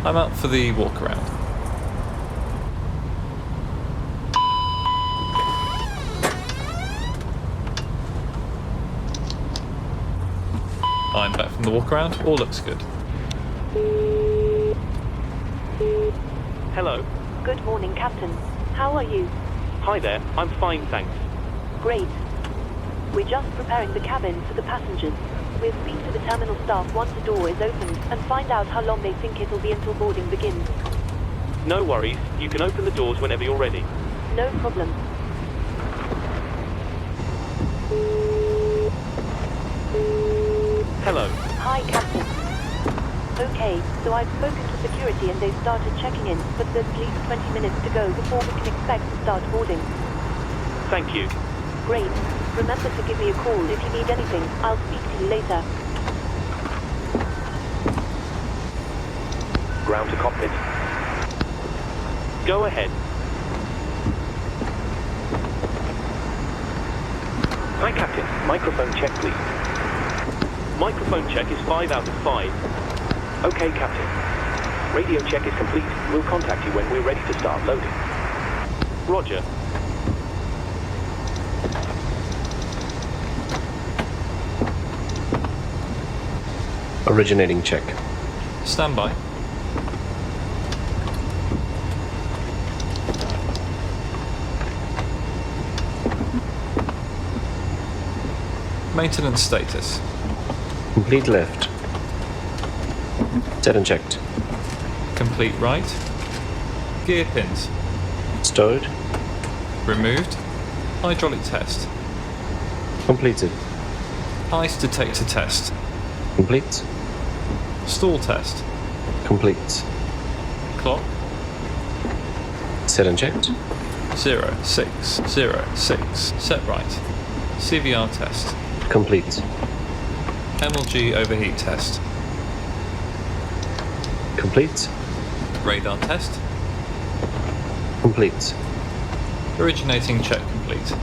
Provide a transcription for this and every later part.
I'm out for the walk around. I'm back from the walk around. All looks good. Hello. Good morning, Captain. How are you? Hi there. I'm fine, thanks. Great. We're just preparing the cabin for the passengers. We'll speak to the terminal staff once the door is opened and find out how long they think it'll be until boarding begins. No worries. You can open the doors whenever you're ready. No problem. Hello. Hi, Captain. Okay, so I've spoken to security and they've started checking in, but there's at least 20 minutes to go before we can expect to start boarding. Thank you. Great. Remember to give me a call if you need anything. I'll speak to you later. Ground to cockpit. Go ahead. Hi, Captain. Microphone check, please. Microphone check is 5 out of 5. Okay, Captain. Radio check is complete. We'll contact you when we're ready to start loading. Roger. Originating check. Stand by. Maintenance status. Complete left. Set and checked. Complete right. Gear pins. Stowed. Removed. Hydraulic test. Completed. Ice detector test. Complete. Stall test. Complete. Clock. Set and checked. 0606. Set right. CVR test. Complete. MLG overheat test. Complete. Radar test. Complete. Originating check complete.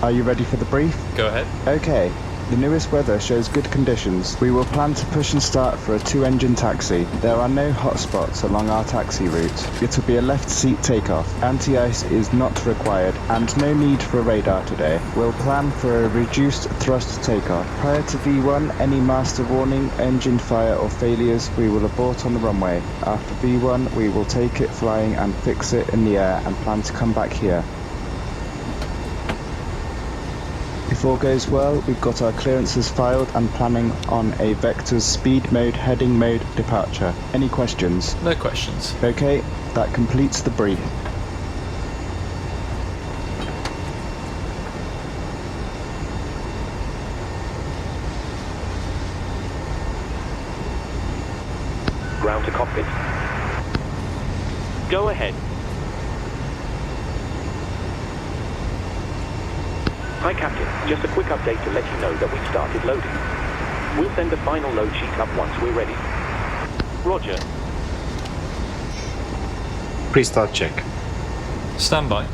Are you ready for the brief? Go ahead. Okay. The newest weather shows good conditions. We will plan to push and start for a 2-engine taxi. There are no hotspots along our taxi route. It will be a left seat takeoff. Anti-ice is not required and no need for radar today. We'll plan for a reduced thrust takeoff. Prior to V1, any master warning, engine fire or failures, we will abort on the runway. After V1, we will take it flying and fix it in the air and plan to come back here. If all goes well, we've got our clearances filed and planning on a Vector's speed mode, heading mode, departure. Any questions? No questions. Okay, that completes the brief. Ground to cockpit. Go ahead. Hi, Captain. Just a quick update to let you know that we've started loading. We'll send the final load sheet up once we're ready. Roger. Pre-start check. Stand by.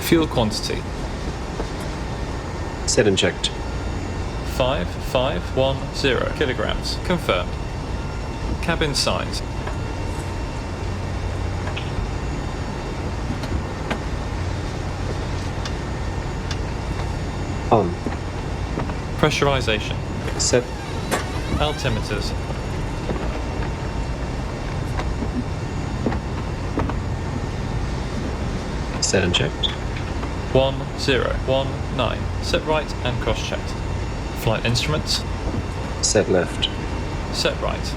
Fuel quantity. Set and checked. 5510 kilograms. Confirmed. Cabin size. On. Pressurization. Set. Altimeters. Set and checked. 1019. Set right and cross-checked. Flight instruments. Set left. Set right.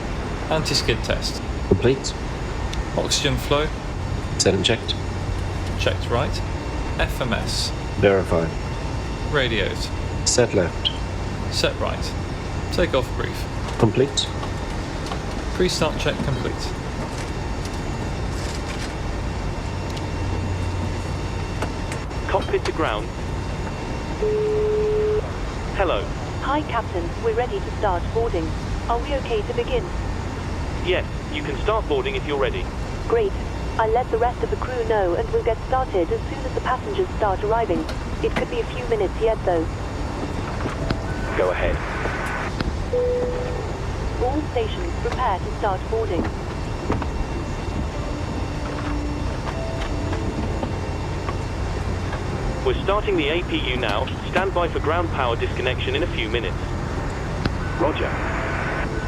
Anti-skid test. Complete. Oxygen flow. Set and checked. Checked right. FMS. Verified. Radios. Set left. Set right. Takeoff brief. Complete. Pre-start check complete. Cockpit to ground. Hello. Hi, Captain. We're ready to start boarding. Are we okay to begin? Yes, you can start boarding if you're ready. Great. I'll let the rest of the crew know and we'll get started as soon as the passengers start arriving. It could be a few minutes yet though. Go ahead. All stations prepare to start boarding. We're starting the APU now. Stand by for ground power disconnection in a few minutes. Roger.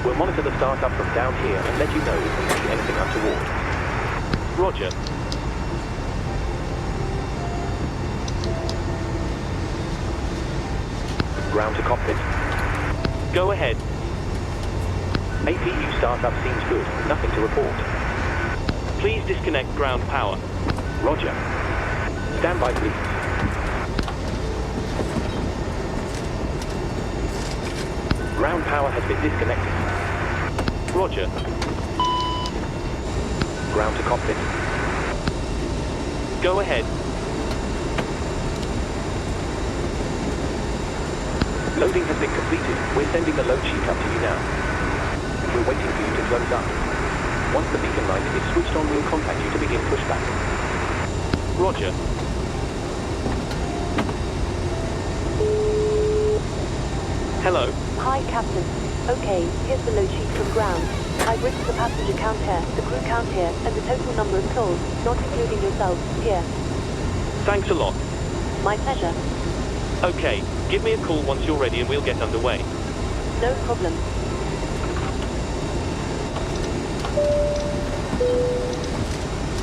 We'll monitor the startup from down here and let you know if we see anything untoward. Roger. Ground to cockpit. Go ahead. APU startup seems good. Nothing to report. Please disconnect ground power. Roger. Stand by, please. Ground power has been disconnected. Roger. Ground to cockpit. Go ahead. Loading has been completed. We're sending the load sheet up to you now. We're waiting for you to close up. Once the beacon light is switched on, we'll contact you to begin pushback. Roger. Hello. Hi, Captain. Okay, here's the load sheet from ground. I've written the passenger count here, the crew count here, and the total number of souls, not including yourself, here. Thanks a lot. My pleasure. Okay, give me a call once you're ready and we'll get underway. No problem.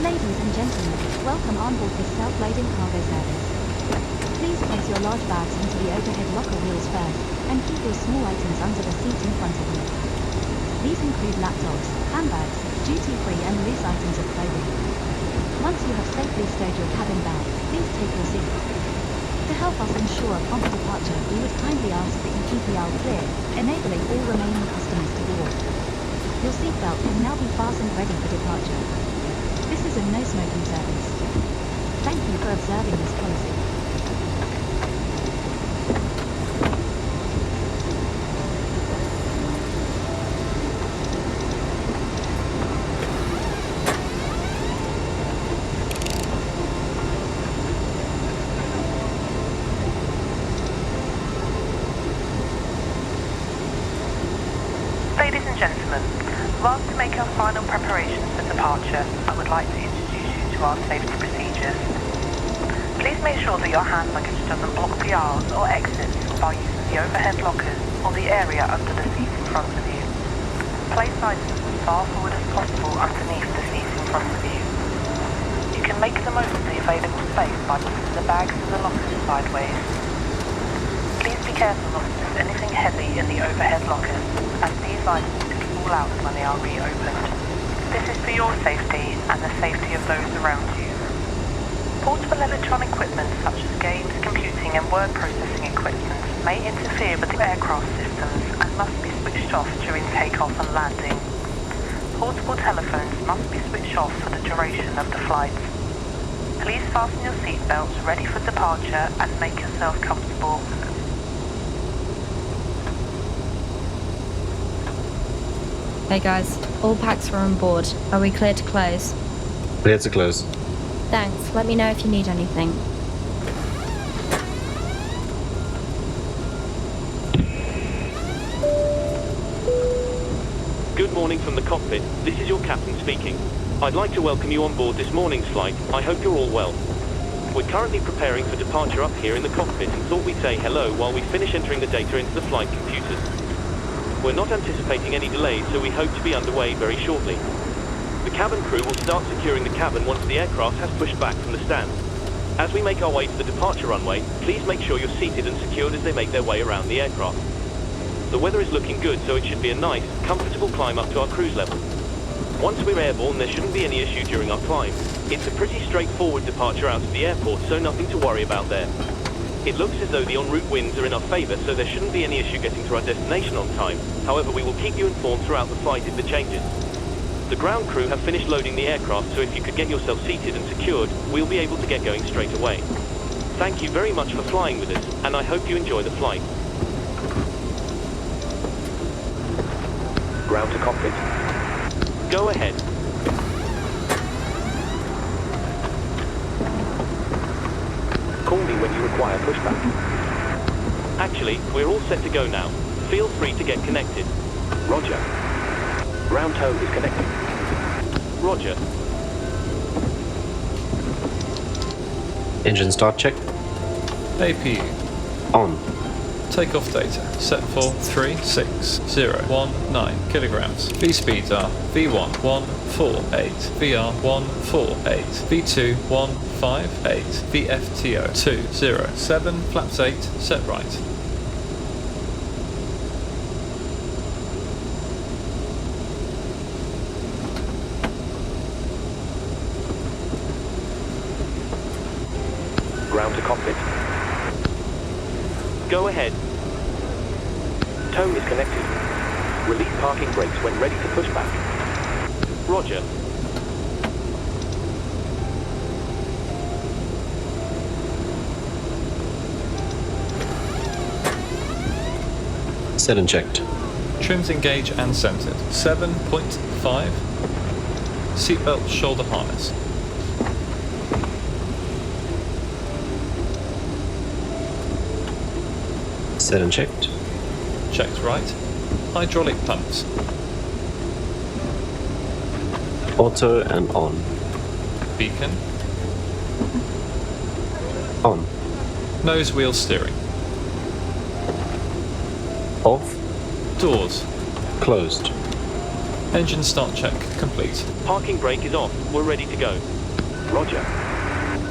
Ladies and gentlemen, welcome on board this self-loading cargo service. Please place your large bags into the overhead locker wheels first, and keep your small items under the seat in front of you. These include laptops, handbags, duty-free and loose items of clothing. Once you have safely stowed your cabin bag, please take your seat. To help us ensure a prompt departure, we would kindly ask that you keep the aisle clear, enabling all remaining customers to board. Your seatbelt can now be fastened ready for departure. This is a no-smoking service. Thank you for observing this policy. Ladies and gentlemen, whilst we make our final preparations for departure, I would like to introduce you to our safety procedures. Please make sure that your hand luggage doesn't block the aisles or exits by using the overhead lockers or the area under the seat in front of you. Place items as far forward as possible underneath the seat in front of you. You can make the most of the available space by moving the bags and the lockers sideways. Please be careful not to put anything heavy in the overhead lockers, as these items could fall out when they are reopened. This is for your safety and the safety of those around you. Portable electronic equipment such as games, computing and word processing equipment may interfere with the aircraft systems and must be switched off during takeoff and landing. Portable telephones must be switched off for the duration of the flight. Please fasten your seatbelts ready for departure and make yourself comfortable. Hey guys, all packs are on board. Are we clear to close? Clear to close. Thanks, let me know if you need anything. Good morning from the cockpit. This is your captain speaking. I'd like to welcome you on board this morning's flight. I hope you're all well. We're currently preparing for departure up here in the cockpit and thought we'd say hello while we finish entering the data into the flight computers. We're not anticipating any delays, so we hope to be underway very shortly. The cabin crew will start securing the cabin once the aircraft has pushed back from the stand. As we make our way to the departure runway, please make sure you're seated and secured as they make their way around the aircraft. The weather is looking good, so it should be a nice, comfortable climb up to our cruise level. Once we're airborne, there shouldn't be any issue during our climb. It's a pretty straightforward departure out of the airport, so nothing to worry about there. It looks as though the en route winds are in our favour, so there shouldn't be any issue getting to our destination on time. However, we will keep you informed throughout the flight if it changes. The ground crew have finished loading the aircraft, so if you could get yourself seated and secured, we'll be able to get going straight away. Thank you very much for flying with us, and I hope you enjoy the flight. Ground to cockpit. Go ahead. me when you require pushback. Actually, we're all set to go now. Feel free to get connected. Roger. Ground tow is connected. Roger. Engine start check. APU. On. Takeoff data set for 36019 kilograms. V speeds are V1 148, VR 148, V2 158, VFTO 207, flaps 8, set right. Ground to cockpit. Go ahead. Tow is connected. Release parking brakes when ready to push back. Roger. Set and checked. Trims engaged and centered. 7.5. Seatbelt shoulder harness. Set and checked. Checked right. Hydraulic pumps. Auto and on. Beacon. On. Nose wheel steering. Off. Doors. Closed. Engine start check complete. Parking brake is off. We're ready to go. Roger.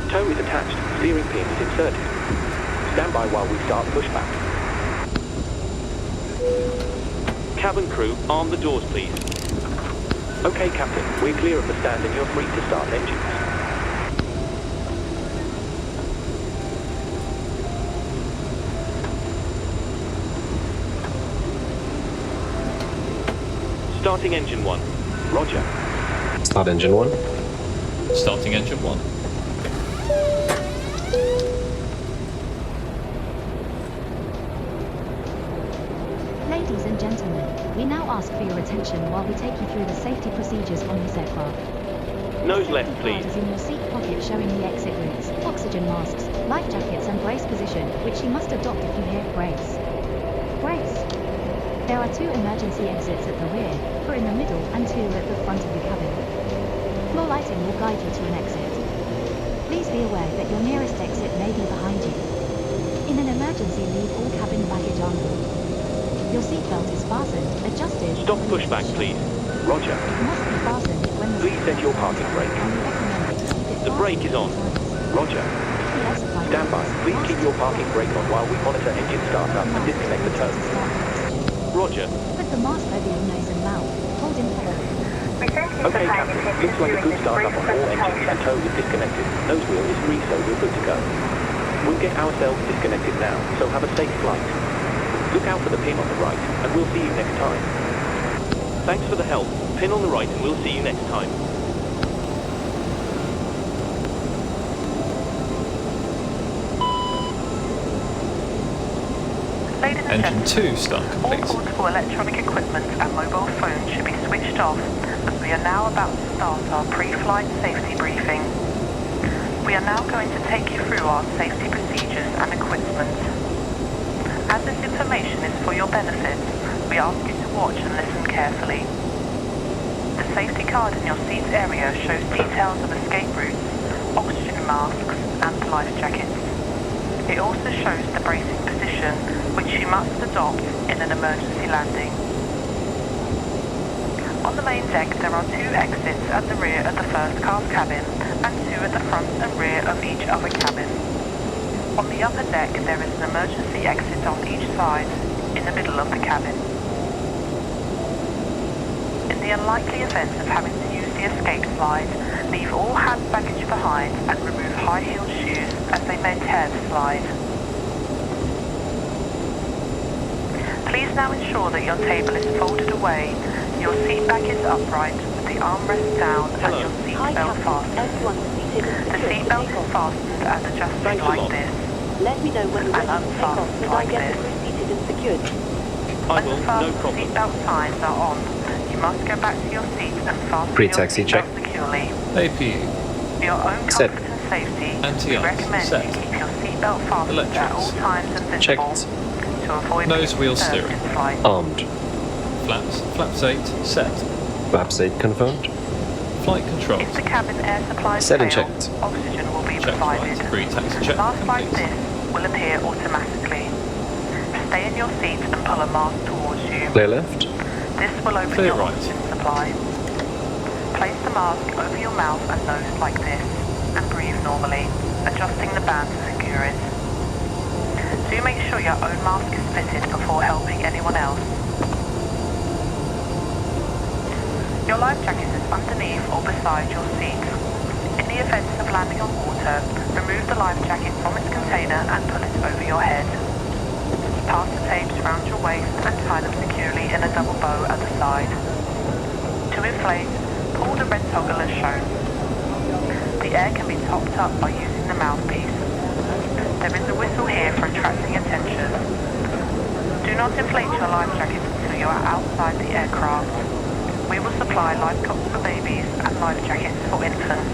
Tow is attached. Steering pin is inserted. Stand by while we start pushback. Cabin crew, arm the doors, please. Okay, Captain. We're clear of the stand and you're free to start engines. Starting engine 1. Roger. Start engine 1. Starting engine 1. Ladies and gentlemen, we now ask for your attention while we take you through the safety procedures on this aircraft. Nose left, Safety please. card is in your seat pocket showing the exit routes, oxygen masks, life jackets and brace position, which you must adopt if you hear brace. Brace. There are 2 emergency exits at the rear, 4 in the middle and 2 at the front of the cabin. Floor lighting will guide you to an exit. Please be aware that your nearest exit may be behind you. In an emergency, leave all cabin baggage on board. Your seatbelt is fastened, adjusted... Stop pushback, please. Roger. It must be fastened when the... Please set your parking brake. And we recommend that you keep it The brake is on. Roger. Stand by. Please keep your parking brake on while we monitor engine startup and disconnect the tow. Roger. Put the mask over your nose and mouth. Hold in for Okay, Captain. Looks like a good startup on all engines and tow is disconnected. Nose wheel is free, so we're good to go. We'll get ourselves disconnected now, so have a safe flight. Look out for the pin on the right, and we'll see you next time. Thanks for the help. Pin on the right, and we'll see you next time. Ladies and Engine gentlemen, 2 start all complete. portable electronic equipment and mobile phones should be switched off as we are now about to start our pre-flight safety briefing. We are now going to take you through our safety procedures and equipment. As this information is for your benefit, we ask you to watch and listen carefully. The safety card in your seat area shows details of escape routes, oxygen masks and life jackets. It also shows the bracing position which you must adopt in an emergency landing. On the main deck there are 2 exits at the rear of the first class cabin and 2 at the front and rear of each other cabin. On the upper deck there is an emergency exit on each side in the middle of the cabin. In the unlikely event of having to use the escape slide, leave all hand baggage behind and remove high-heeled shoes as they may tear the slide. Please now ensure that your table is folded away, your seat back is upright with the armrest down and your seat belt fastened. The seat belt is fastened and adjusted like this. Let me know when you're And ready to take off unfastened and I like get this. it reseated and secured. I When will, the no fasten problem. seatbelt signs are on, you must go back to your seat and fasten Pre-taxi your check. seatbelt securely. APU. For your own Set. comfort and safety, we Anti-ice. recommend Set. you keep your seat seatbelt fastened at all Electrics. times and visible Checked. to avoid Nose being wheel disturbed steering. in flight. Armed. Flaps 8 set. Flaps 8 confirmed. Flight controls. If the cabin air supplies Set and fail, checked. oxygen will be Checked provided. flight. Pre-taxi check Masks like complete. this will appear automatically. Stay in your seat and pull a mask towards you. Clear left. This will open Clear your right. oxygen supply. Place the mask over your mouth and nose like this and breathe normally, adjusting the band to secure it. Do make sure your own mask is fitted before helping anyone else. Your life jacket is underneath or beside your seat. In the event of landing on water, remove the life jacket from its container and put it over your head. Pass the tapes around your waist and tie them securely in a double bow at the side. To inflate, pull the red toggle as shown. The air can be topped up by using the mouthpiece. There is a whistle here for attracting attention. Do not inflate your life jacket until you are outside the aircraft. We will supply life cots for babies and life jackets for infants.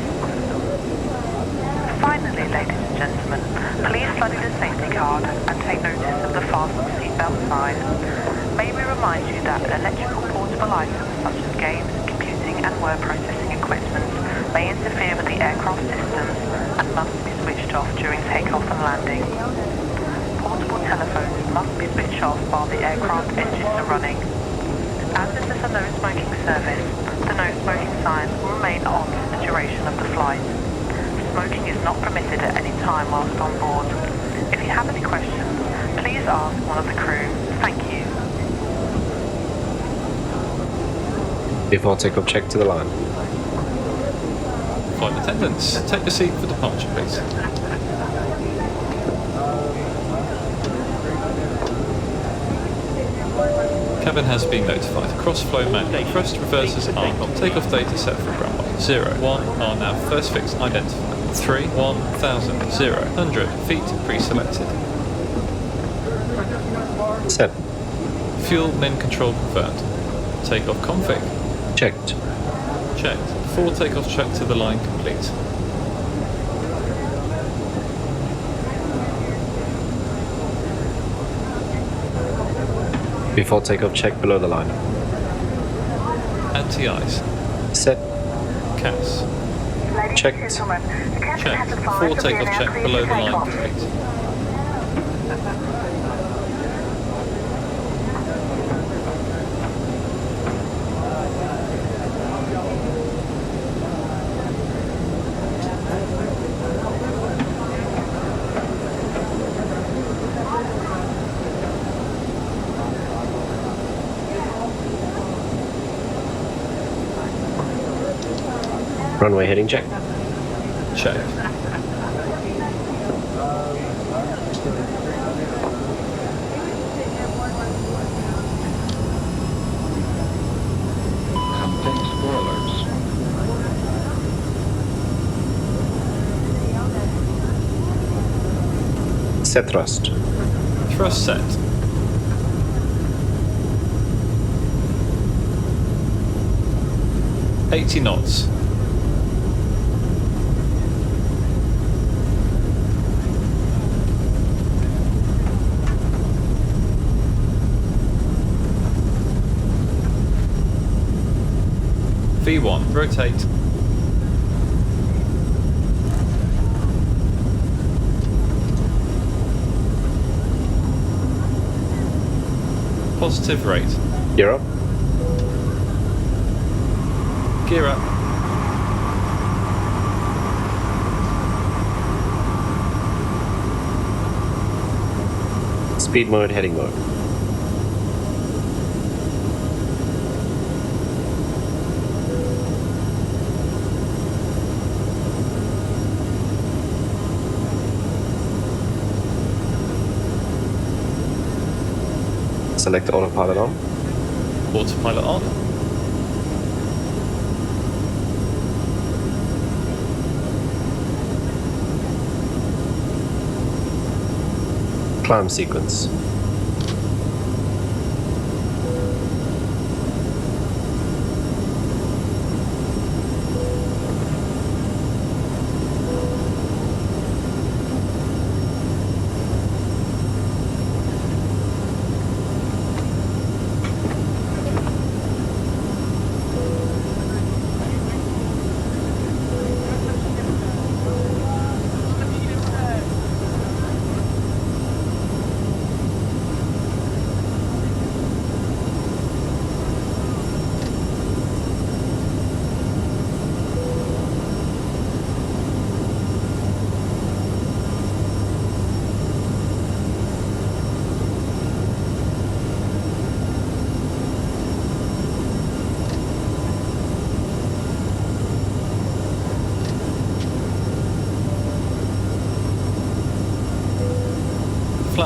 Finally, ladies and gentlemen, please study the safety card and take notice of the fasten seatbelt sign. May we remind you that electrical portable items such as games, computing and word processing equipment may interfere with the aircraft systems and must be switched off during takeoff and landing. Portable telephones must be switched off while the aircraft engines are running. As this is a no smoking service, the no smoking sign will remain on for the duration of the flight. Smoking is not permitted at any time whilst on board. If you have any questions, please ask one of the crew. Thank you. Before takeoff, check to the line. Flight attendants, take the seat for departure, please. Cabin has been notified. Cross-flow manual. Thrust reversers are. Takeoff data set for runway 0, 1 are now first fix identified. 3, 1,000, 0, 100 feet pre-selected. Set. Fuel min control confirmed. Takeoff config. Checked. Checked. Full takeoff check to the line complete. Before takeoff, check below the line. Anti-ice. Set. CAS. Checked. Checked. Full takeoff check below the line complete. Runway heading check. Check. Set thrust. Thrust set. $80 knots. V1, rotate. Positive rate. Gear up. Gear up. Speed mode, heading mode. Select autopilot on. Autopilot on. Climb sequence.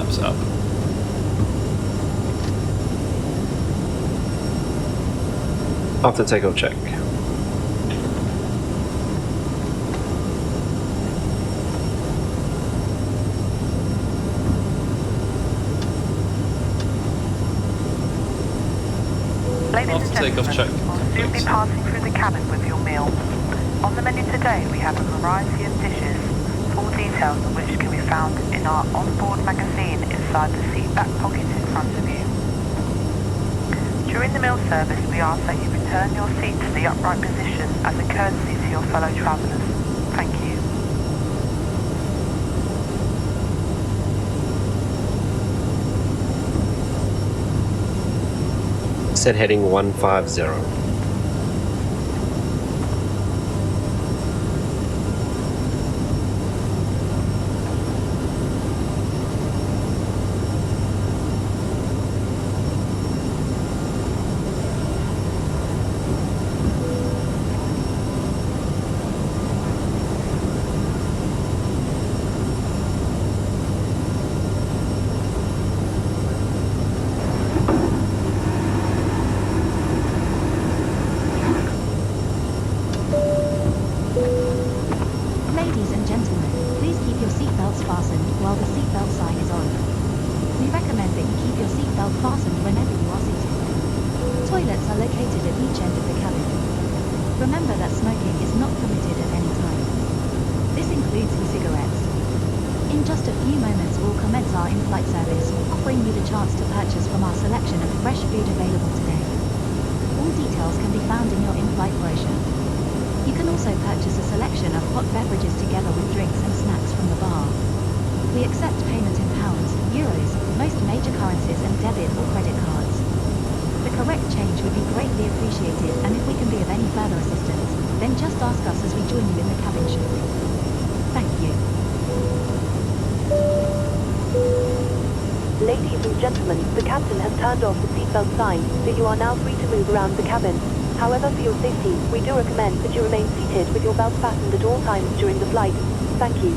flaps up. After takeoff check. Ladies and After takeoff gentlemen, check, we'll soon be please. passing through the cabin with your meal. On the menu today, we have a variety of dishes, full details of which can be found in our onboard magazine inside the seat back pocket in front of you. During the meal service, we ask that you return your seat to the upright position as a courtesy to your fellow travellers. Thank you. Set heading 150. Ladies and gentlemen, please keep your seatbelts fastened while the seatbelt sign is on. We recommend that you keep your seatbelt fastened whenever you are seated. Toilets are located at each end of the cabin. Remember that smoking is not permitted at any time. This includes e-cigarettes. In just a few moments we'll commence our in-flight service, offering you the chance to purchase from our selection of fresh food available today. All details can be found in your in-flight brochure. You can also purchase a selection of hot beverages together with drinks and snacks from the bar. We accept payment in pounds, euros, most major currencies and debit or credit cards. The correct change would be greatly appreciated, and if we can be of any further assistance, then just ask us as we join you in the cabin shortly. Thank you. Ladies and gentlemen, the captain has turned off the seatbelt sign, so you are now free to move around the cabin. However, for your safety, we do recommend that you remain seated with your belt fastened at all times during the flight. Thank you.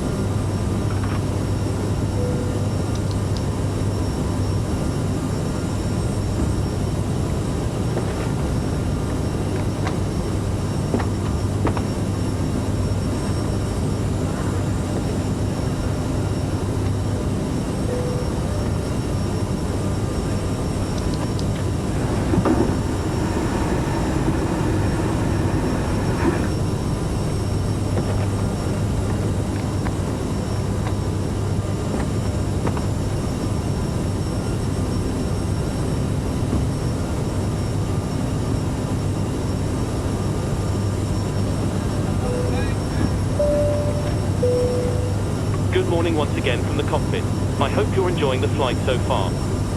Good morning once again from the cockpit. I hope you're enjoying the flight so far.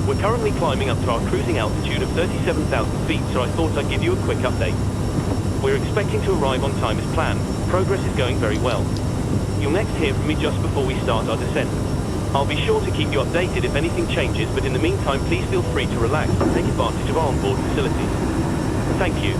We're currently climbing up to our cruising altitude of 37,000 feet, so I thought I'd give you a quick update. We're expecting to arrive on time as planned. Progress is going very well. You'll next hear from me just before we start our descent. I'll be sure to keep you updated if anything changes, but in the meantime, please feel free to relax and take advantage of our onboard facilities. Thank you.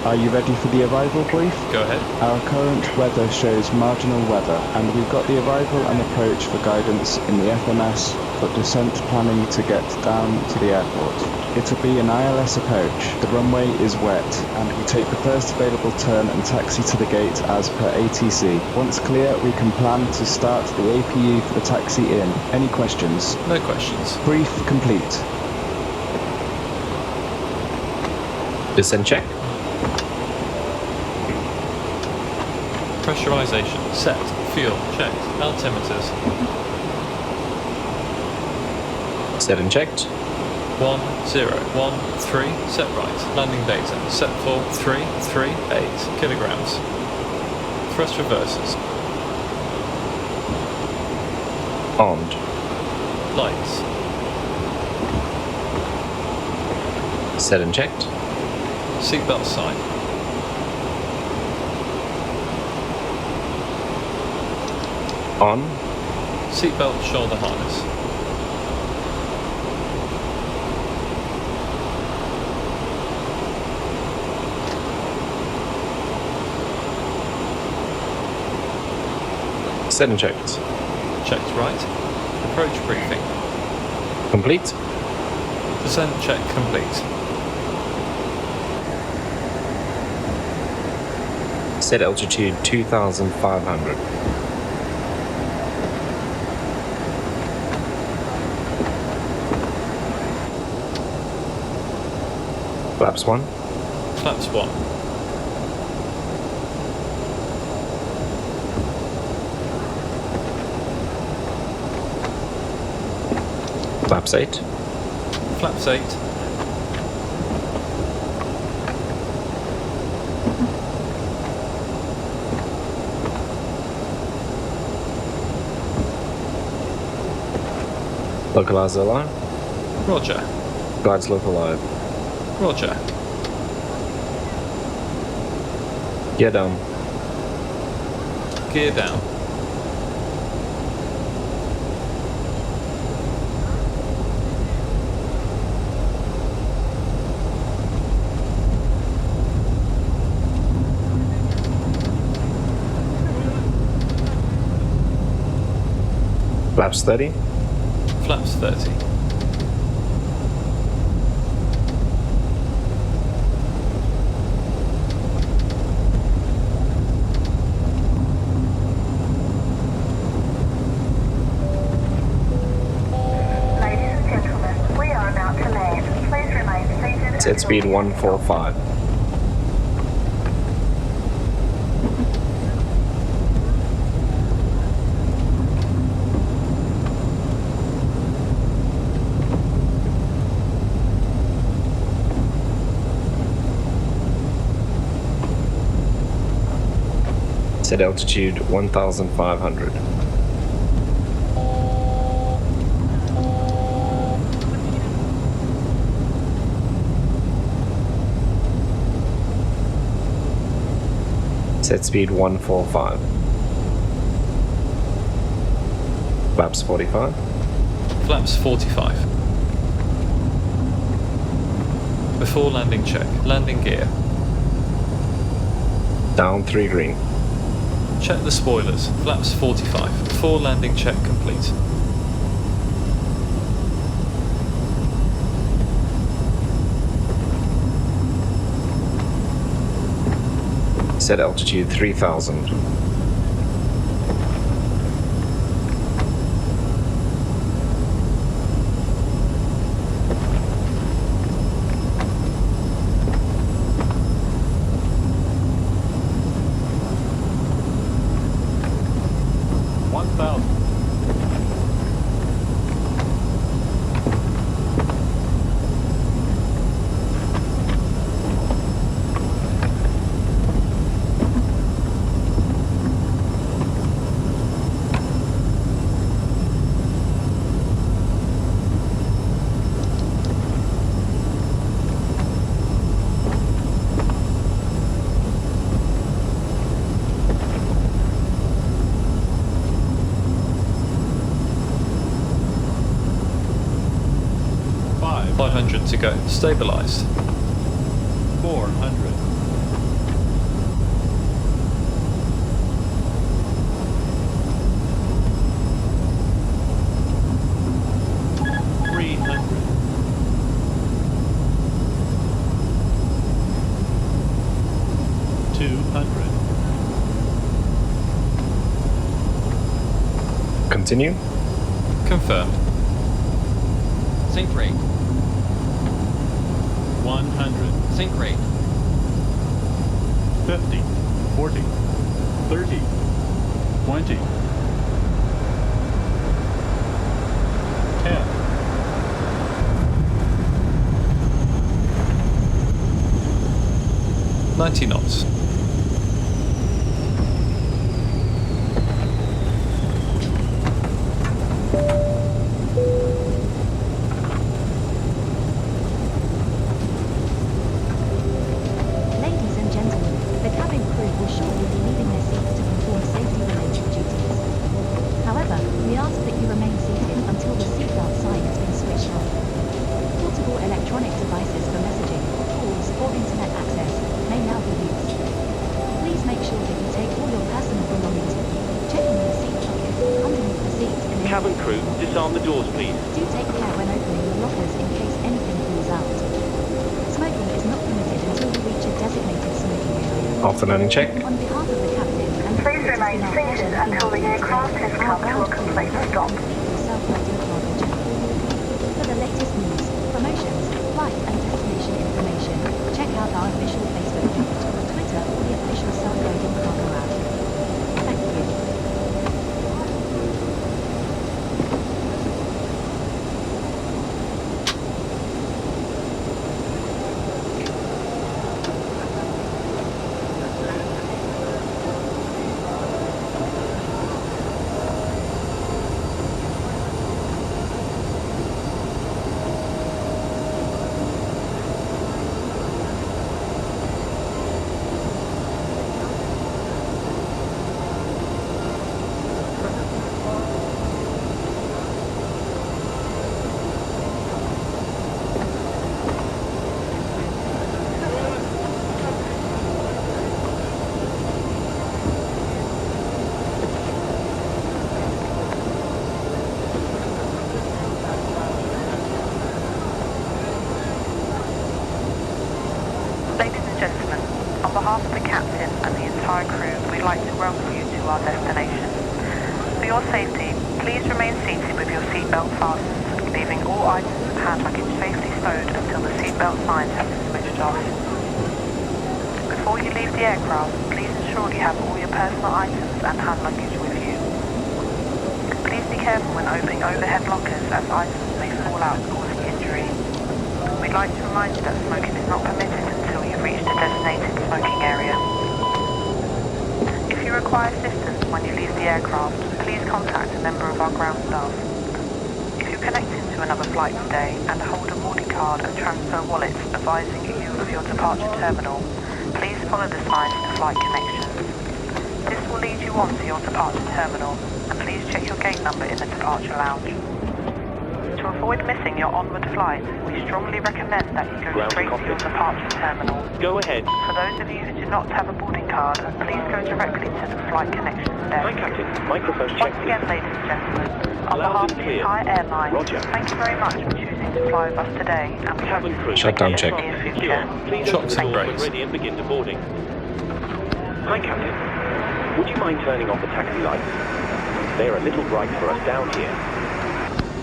Are you ready for the arrival brief? Go ahead. Our current weather shows marginal weather, and we've got the arrival and approach for guidance in the FMS, but descent planning to get down to the airport. It'll be an ILS approach. The runway is wet, and we take the first available turn and taxi to the gate as per ATC. Once clear, we can plan to start the APU for the taxi in. Any questions? No questions. Brief complete. Descent check. Pressurization set. Fuel checked. Altimeters. Set and checked. 1013. Set right. Landing data. Set for 338 kilograms. Thrust reversers. Armed. Lights. Set and checked. Seatbelt sign. On. Seatbelt shoulder harness. Set and checked. Checked right. Approach briefing. Complete. Descent check complete. Set altitude 2,500. Flaps 1. Flaps 1. Flaps 8. Flaps 8. Localizer alarm. Roger. Guides local live. Roger. Gear down. Gear down. Flaps 30. Flaps 30. Set speed 145. Set altitude 1,500. Set speed 145. Flaps 45. Flaps 45. Before landing check. Landing gear. Down 3 green. Check the spoilers. Flaps 45. Before landing check complete. Set altitude 3,000. To go. Stabilized. 400. 200. Continue. Confirmed. Sync rate. 100. Sync rate. 50. 40. 30. 20. 10. 90 knots. Ladies and gentlemen, the cabin crew will shortly be leaving their seats to perform safety-related duties. However, we ask that you remain seated until the seatbelt sign has been switched off. Portable electronic devices for messaging, calls, or internet access may now be used. Please make sure that you take all your personal belongings with you, checking your seat pocket, underneath the seat, and in Cabin crew, disarm the doors, please. Do take care when opening your lockers in case anything falls out. Smoking is not permitted until we reach a designated smoking area. After landing check. On behalf of the captain and the Please remain seated until the aircraft has come to a complete stop. For the latest news, promotions, flight and destination information, check out our official Facebook page, Twitter, or the official self-loading cargo app. Thank you. Ladies and gentlemen, on behalf of the captain and the entire crew, we'd like to welcome you to our destination. For your safety, please remain seated with your seatbelt fastened, leaving all items and hand luggage safely stowed until the seatbelt signs have been switched off. Before you leave the aircraft, please ensure you have all your personal items and hand luggage with you. Please be careful when opening overhead lockers as items may fall out causing injury. We'd like to remind you that smoking is not permitted until you've reached a designated smoking area. If you require assistance when you leave the aircraft, please contact a member of our ground staff. If you're connecting to another flight today and hold a boarding card and transfer wallets advising you of your departure terminal, please follow the signs to flight connections. This will lead you on to your departure terminal, and please check your gate number in the departure lounge. To avoid missing your onward flight, we strongly recommend that you go Ground straight to your departure terminal. Go ahead. For those of you who do not have a boarding card, please go directly to the flight connections Hi, desk. Captain. Microphone check, Once again, please. ladies and gentlemen, on Loud behalf and of the clear. entire airline, Roger. thank you very much for choosing to fly with us today, and we hope Cabin to crew, see you Shutdown again check. in the near secure. future. Please Chocks open the and doors when brakes. ready and begin the boarding. Hi, Captain. Would you mind turning off the taxi lights? They're a little bright for us down here.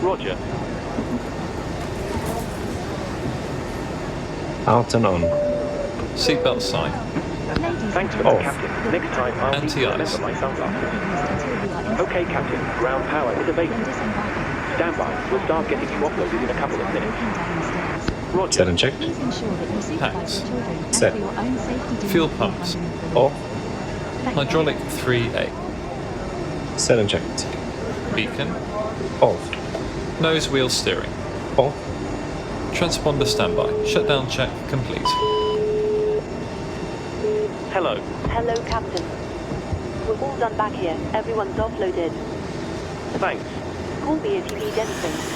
Roger. Out and on. Seatbelt sign. Thanks for that, Captain. Next time I'll need to remember my sunglasses. Okay, Captain. Ground power is available. Stand by. We'll start getting you offloaded in a couple of minutes. Roger. Set and check. Please ensure that you supervise your children and Set. for your own safety do Fuel not pumps. leave underneath the Off. wheel. Thank you. Hydraulic 3A. Set and checked. Beacon. Off. Nose wheel steering. Off. Transponder standby. Shutdown check complete. Hello. Hello, Captain. We're all done back here. Everyone's offloaded. Thanks. Call me if you need anything.